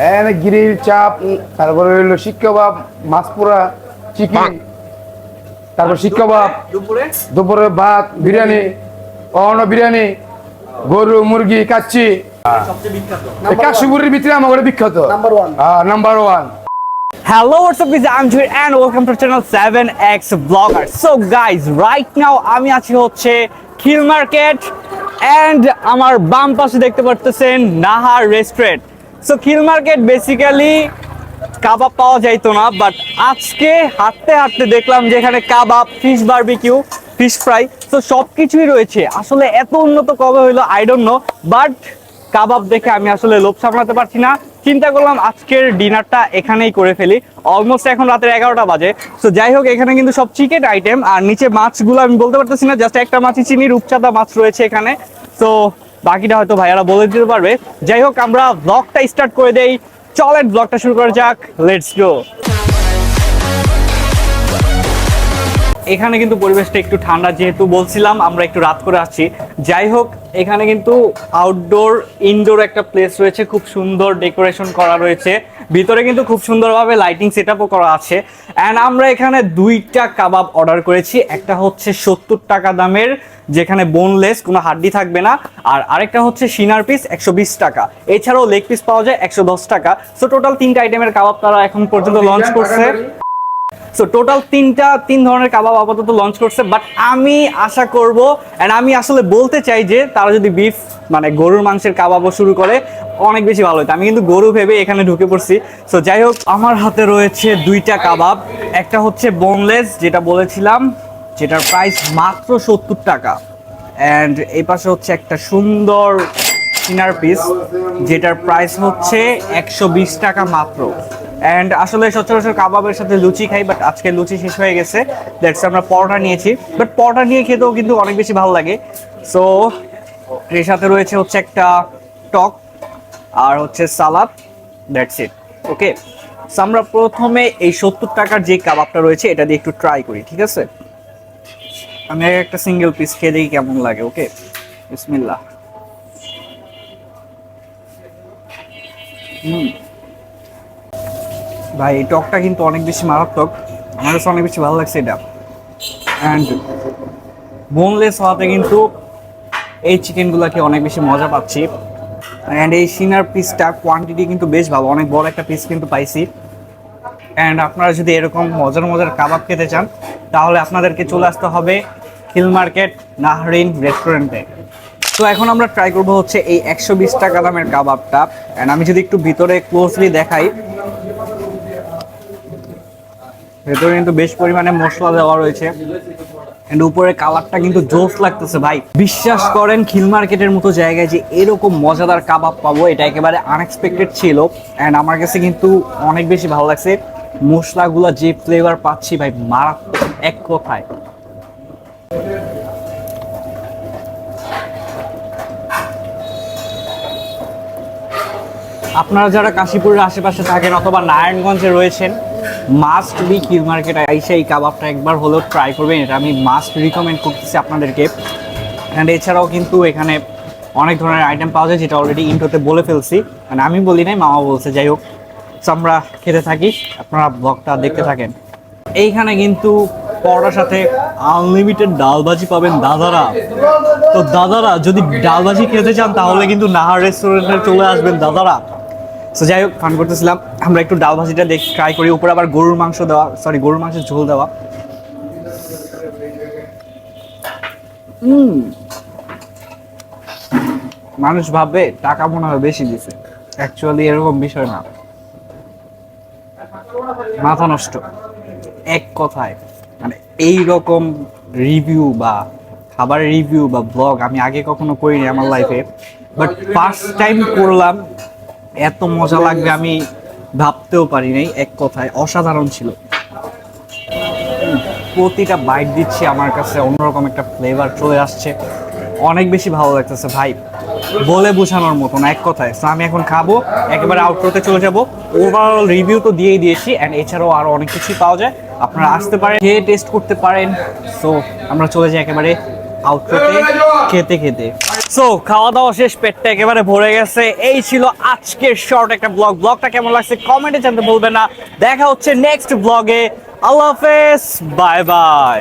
এনে গ্রিল চাপ, তারপরে হইলো শিক কাবাব, মাছ পোড়া, চিকেন, তারপর শিক কাবাব, দুপুরে ভাত, বিরিয়ানি, অন্য বিরিয়ানি, গরু, মুরগি, কাচ্চি। কাশিপুরের ভিতরে আমার বিখ্যাত number one. Hello, what's up guys, I'm Jahir and welcome to channel 7X Vlogger. So guys, right now আমি আছি হচ্ছে খিল মার্কেট and আমার বাম পাশে দেখতে পারতেছেন নাহার রেস্টুরেন্ট। সো খিল মার্কেট বেসিক্যালি কাবাব পাওয়া যাইতো না, বাট আজকে হাঁটতে হাঁটতে দেখলাম যে এখানে কাবাব, ফিশ বারবিকিউ, ফিশ ফ্রাই, তো সব কিছুই রয়েছে। আসলে এত উন্নত কবে হইলো আই ডোন্ট নো, বাট কাবাব দেখে আমি আসলে লোভ সামলাতে পারছি না। চিন্তা করলাম আজকের ডিনারটা এখানেই করে ফেলি। অলমোস্ট এখন রাতের 11টা বাজে। সো যাই হোক, এখানে কিন্তু সব চিকেন আইটেম, আর নিচে মাছগুলো আমি বলতে পারতেছি না, জাস্ট একটা মাছই চিনি, রূপচাঁদা মাছ রয়েছে এখানে। সো বাকিটা হয়তো ভাইয়ারা বলে দিতে পারবে। যাই হোক, আমরা ব্লগটা স্টার্ট করে দেই। চলেন ব্লগটা শুরু করা যাক, লেটস গো। এখানে কিন্তু পরিবেশটা একটু ঠান্ডা, যেহেতু বলছিলাম আমরা একটু রাত করে আসছি। যাই হোক, এখানে কিন্তু আউটডোর ইনডোর একটা প্লেস রয়েছে, খুব সুন্দর ডেকোরেশন করা রয়েছে, ভিতরে কিন্তু খুব সুন্দরভাবে লাইটিং সেটআপও করা আছে। অ্যান্ড আমরা এখানে দুইটা কাবাব অর্ডার করেছি। একটা হচ্ছে 70 টাকা দামের, যেখানে বোনলেস, কোনো হাড্ডি থাকবে না, আর আরেকটা হচ্ছে সিনার পিস 120 টাকা। এছাড়াও লেগ পিস পাওয়া যায় 110 টাকা। সো টোটাল 3টা আইটেমের কাবাব তারা এখন পর্যন্ত লঞ্চ করছে। সো টোটাল তিন ধরনের কাবাব আপাতত লঞ্চ করছে, বাট আমি আশা করব অ্যান্ড আমি আসলে বলতে চাই যে তারা যদি বিফ মানে গরুর মাংসের কাবাবও শুরু করে অনেক বেশি ভালো হতো। আমি কিন্তু গরু ভেবে এখানে ঢুকে পড়ছি। সো যাই হোক, আমার হাতে রয়েছে দুইটা কাবাব। একটা হচ্ছে বোনলেস, যেটা বলেছিলাম, যেটার প্রাইস মাত্র 70 টাকা। অ্যান্ড এই পাশে হচ্ছে একটা সুন্দর সিনার পিস, যেটার প্রাইস হচ্ছে 120 টাকা মাত্র। অ্যান্ড আসলে সচরাচর কাবাবের সাথে লুচি খাই, বাট আজকে লুচি শেষ হয়ে গেছে, দ্যাটস আমরা পরোটা নিয়েছি। বাট পরোটা নিয়ে খেতেও কিন্তু অনেক বেশি ভালো লাগে। সো এর সাথে রয়েছে হচ্ছে একটা টক আর হচ্ছে সালাদ, দ্যাটস ইট। ওকে, সো আমরা প্রথমে এই 70 টাকার যে কাবাবটা রয়েছে এটা দিয়ে একটু ট্রাই করি, ঠিক আছে? আমি একটা সিঙ্গেল পিস খেয়ে দেখি কেমন লাগে। ওকে, বিসমিল্লাহ। ভাই, এই টকটা কিন্তু অনেক বেশি মারাত্মক, আমার কাছে অনেক বেশি ভালো লাগছে এটা। অ্যান্ড বোনলেস হওয়াতে কিন্তু এই চিকেনগুলোকে অনেক বেশি মজা পাচ্ছি। অ্যান্ড এই সিনার পিসটা কোয়ান্টিটি কিন্তু বেশ ভালো, অনেক বড় একটা পিস কিন্তু পাইছি। অ্যান্ড আপনারা যদি এরকম মজার মজার কাবাব খেতে চান, তাহলে আপনাদেরকে চলে আসতে হবে খিল মার্কেট নাহরিন রেস্টুরেন্টে। তো এখন আমরা ট্রাই করবো হচ্ছে এই 120 টাকা দামের কাবাবটা। অ্যান্ড আমি যদি একটু ভিতরে ক্লোজলি দেখাই, ভেতরে কিন্তু বেশ পরিমাণে মশলা দেওয়া রয়েছে, এন্ড উপরে কালারটা কিন্তু জোস লাগতেছে ভাই। বিশ্বাস করেন, খিল মার্কেটের মতো জায়গায় যে এরকম মজাদার কাবাব পাবো, এটা একেবারে আনএক্সপেক্টেড ছিল। এন্ড আমার কাছে কিন্তু অনেক বেশি ভালো লাগছে। মশলাগুলো যে ফ্লেভার পাচ্ছি ভাই, মারাত্মক এক কথায়। আপনারা যারা কাশীপুরের আশেপাশে থাকেন অথবা নারায়ণগঞ্জে রয়েছেন, মাস্ট বি খিল মার্কেট আইসা এই কাবাবটা একবার হলেও ট্রাই করবেন, এটা আমি মাস্ট রিকমেন্ড করতেছি আপনাদেরকে। অ্যান্ড এছাড়াও কিন্তু এখানে অনেক ধরনের আইটেম পাওয়া যায়, যেটা অলরেডি ইন্ট্রোতে বলে ফেলছি, মানে আমি বলি নাই, মামা বলছে। যাই হোক, আমরা খেতে থাকি, আপনারা ব্লগটা দেখতে থাকেন। এইখানে কিন্তু পরোটার সাথে আনলিমিটেড ডালভাজি পাবেন দাদারা। তো দাদারা যদি ডালভাজি খেতে চান, তাহলে কিন্তু নাহার রেস্টুরেন্টে চলে আসবেন দাদারা। সো যাই হোক, ফান করতেছিলাম, আমরা একটু ডাল ভাজিটা ট্রাই করি। উপরে আবার গরুর মাংস দেওয়া, গরুর মাংসের ঝোল দেওয়া। মানুষ ভাববে টাকা মনে হয় বেশি দিছে, অ্যাকচুয়ালি এরকম বিষয় না, মাথা নষ্ট এক কথায়। মানে এইরকম রিভিউ বা খাবারের রিভিউ বা ব্লগ আমি আগে কখনো করিনি আমার লাইফে, বাট ফার্স্ট টাইম করলাম। এত মজা লাগবে আমি ভাবতেও পারি নাই, এক কথায় অসাধারণ ছিল। প্রতিটা বাইট দিচ্ছি, আমার কাছে অন্যরকম একটা ফ্লেভার চলে আসছে, অনেক বেশি ভালো লাগতেছে ভাই, বলে বোঝানোর মতো না এক কথায়। সো আমি এখন খাবো, একেবারে আউটরোতে চলে যাব। ওভারঅল রিভিউ তো দিয়েই দিয়েছি, অ্যান্ড এছাড়াও আরও অনেক কিছুই পাওয়া যায়, আপনারা আসতে পারেন, খেয়ে টেস্ট করতে পারেন। সো আমরা চলে যাই একেবারে আউটরোতে খেতে খেতে। সো খাওয়া দাওয়া শেষ, পেটটা একেবারে ভরে গেছে। এই ছিল আজকের শর্ট একটা ব্লগটা কেমন লাগছে কমেন্টে জানতে ভুলবেন না। দেখা হচ্ছে নেক্সট ব্লগে। আল্লাহ হাফেজ, বাই বাই।